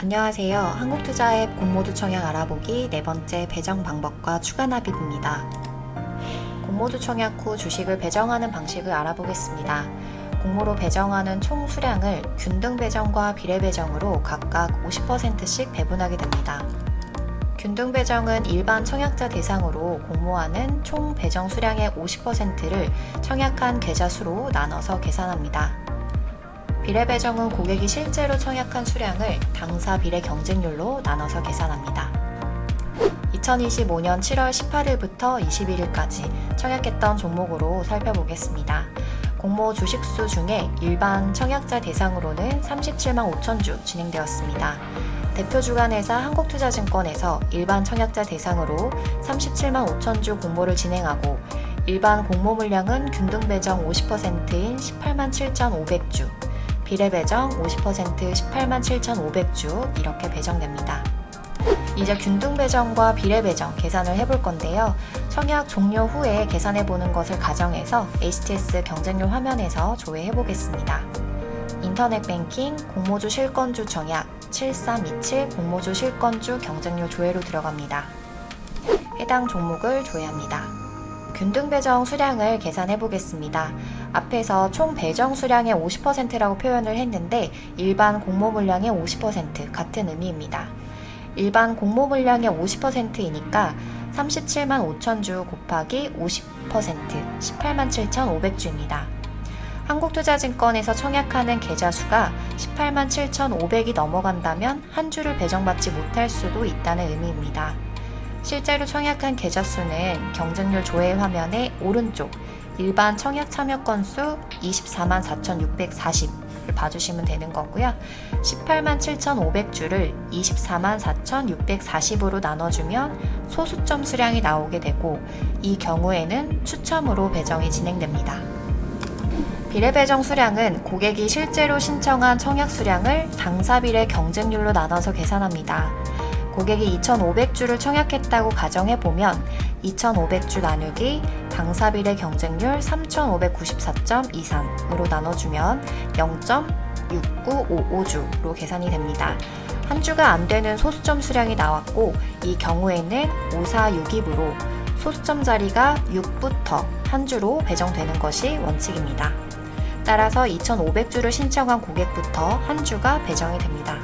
안녕하세요. 한국투자앱 공모주 청약 알아보기 네 번째 배정 방법과 추가 납입입니다. 공모주 청약 후 주식을 배정하는 방식을 알아보겠습니다. 공모로 배정하는 총 수량을 균등 배정과 비례 배정으로 각각 50%씩 배분하게 됩니다. 균등 배정은 일반 청약자 대상으로 공모하는 총 배정 수량의 50%를 청약한 계좌 수로 나눠서 계산합니다. 비례 배정은 고객이 실제로 청약한 수량을 당사 비례 경쟁률로 나눠서 계산합니다. 2025년 7월 18일부터 21일까지 청약했던 종목으로 살펴보겠습니다. 공모 주식수 중에 일반 청약자 대상으로는 37만 5천 주 진행되었습니다. 대표 주관회사 한국투자증권에서 일반 청약자 대상으로 37만 5천 주 공모를 진행하고 일반 공모 물량은 균등 배정 50%인 18만 7,500주, 비례 배정 50% 18만 7,500주 이렇게 배정됩니다. 이제 균등 배정과 비례 배정 계산을 해볼 건데요. 청약 종료 후에 계산해 보는 것을 가정해서 HTS 경쟁률 화면에서 조회해 보겠습니다. 인터넷 뱅킹 공모주 실권주 청약 7327 공모주 실권주 경쟁률 조회로 들어갑니다. 해당 종목을 조회합니다. 균등 배정 수량을 계산해 보겠습니다. 앞에서 총 배정 수량의 50%라고 표현을 했는데 일반 공모 물량의 50% 같은 의미입니다. 일반 공모 물량의 50%이니까 37만 5천 주 곱하기 50% 18만 7,500주입니다. 한국투자증권에서 청약하는 계좌 수가 18만 7,500이 넘어간다면 한 주를 배정받지 못할 수도 있다는 의미입니다. 실제로 청약한 계좌 수는 경쟁률 조회 화면의 오른쪽 일반 청약 참여 건수 24만 4,640을 봐주시면 되는 거고요. 18만 7,500주를 24만 4,640으로 나눠주면 소수점 수량이 나오게 되고 이 경우에는 추첨으로 배정이 진행됩니다. 비례 배정 수량은 고객이 실제로 신청한 청약 수량을 당사 비례 경쟁률로 나눠서 계산합니다. 고객이 2,500주를 청약했다고 가정해보면 2,500주 나누기 당사 비례 경쟁률 3,594.23으로 나눠주면 0.6955주로 계산이 됩니다. 한 주가 안 되는 소수점 수량이 나왔고 이 경우에는 5462으로 소수점 자리가 6부터 한 주로 배정되는 것이 원칙입니다. 따라서 2,500주를 신청한 고객부터 한 주가 배정이 됩니다.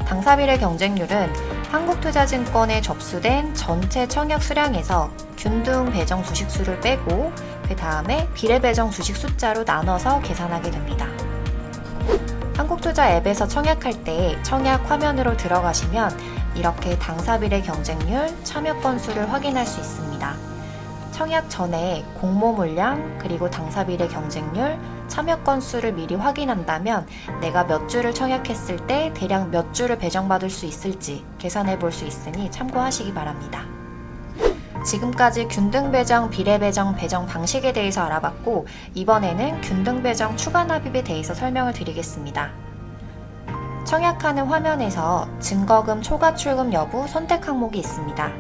당사비례 경쟁률은 한국투자증권에 접수된 전체 청약 수량에서 균등 배정 주식수를 빼고 그 다음에 비례 배정 주식 숫자로 나눠서 계산하게 됩니다. 한국투자 앱에서 청약할 때 청약 화면으로 들어가시면 이렇게 당사비례 경쟁률 참여 건수를 확인할 수 있습니다. 청약 전에 공모 물량 그리고 당사비례 경쟁률 참여 건수를 미리 확인한다면 내가 몇 주를 청약했을 때 대략 몇 주를 배정받을 수 있을지 계산해 볼 수 있으니 참고하시기 바랍니다. 지금까지 균등 배정, 비례 배정, 배정 방식에 대해서 알아봤고 이번에는 균등 배정 추가 납입에 대해서 설명을 드리겠습니다. 청약하는 화면에서 증거금 초과 출금 여부 선택 항목이 있습니다.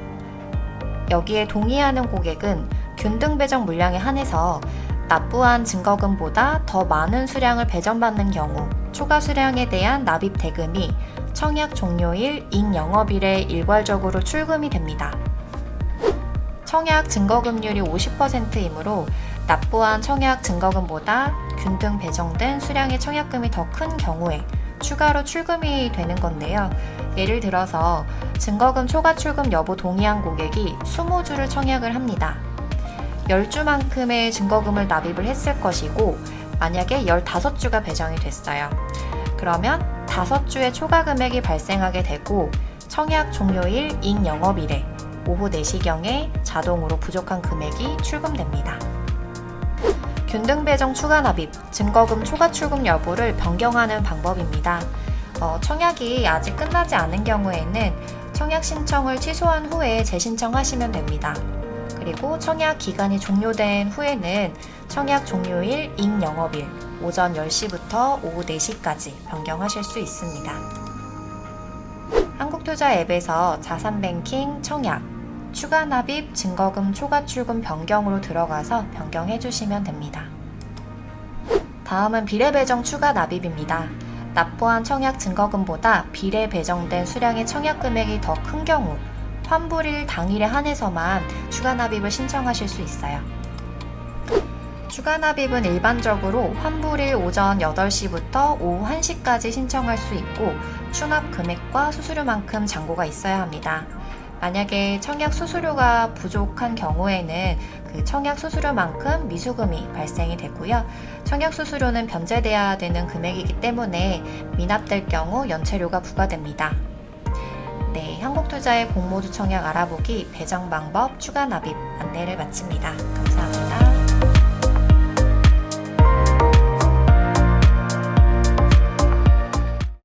여기에 동의하는 고객은 균등 배정 물량에 한해서 납부한 증거금보다 더 많은 수량을 배정받는 경우 초과 수량에 대한 납입 대금이 청약 종료일 잉영업일에 일괄적으로 출금이 됩니다. 청약 증거금률이 50%이므로 납부한 청약 증거금보다 균등 배정된 수량의 청약금이 더 큰 경우에 추가로 출금이 되는 건데요. 예를 들어서 증거금 초과 출금 여부 동의한 고객이 20주를 청약을 합니다. 10주만큼의 증거금을 납입을 했을 것이고 만약에 15주가 배정이 됐어요. 그러면 5주의 초과 금액이 발생하게 되고 청약 종료일 잉영업일에 오후 4시경에 자동으로 부족한 금액이 출금됩니다. 균등 배정 추가 납입, 증거금 초과 출금 여부를 변경하는 방법입니다. 청약이 아직 끝나지 않은 경우에는 청약 신청을 취소한 후에 재신청하시면 됩니다. 그리고 청약 기간이 종료된 후에는 청약 종료일 잉영업일 오전 10시부터 오후 4시까지 변경하실 수 있습니다. 한국투자 앱에서 자산뱅킹 청약, 추가 납입, 증거금 초과 출금 변경으로 들어가서 변경해 주시면 됩니다. 다음은 비례 배정 추가 납입입니다. 납부한 청약 증거금보다 비례 배정된 수량의 청약 금액이 더 큰 경우 환불일 당일에 한해서만 추가 납입을 신청하실 수 있어요. 추가 납입은 일반적으로 환불일 오전 8시부터 오후 1시까지 신청할 수 있고 추납 금액과 수수료만큼 잔고가 있어야 합니다. 만약에 청약 수수료가 부족한 경우에는 그 청약 수수료만큼 미수금이 발생이 되고요. 청약 수수료는 변제돼야 되는 금액이기 때문에 미납될 경우 연체료가 부과됩니다. 네, 한국투자의 공모주 청약 알아보기 배정 방법 추가 납입 안내를 마칩니다. 감사합니다.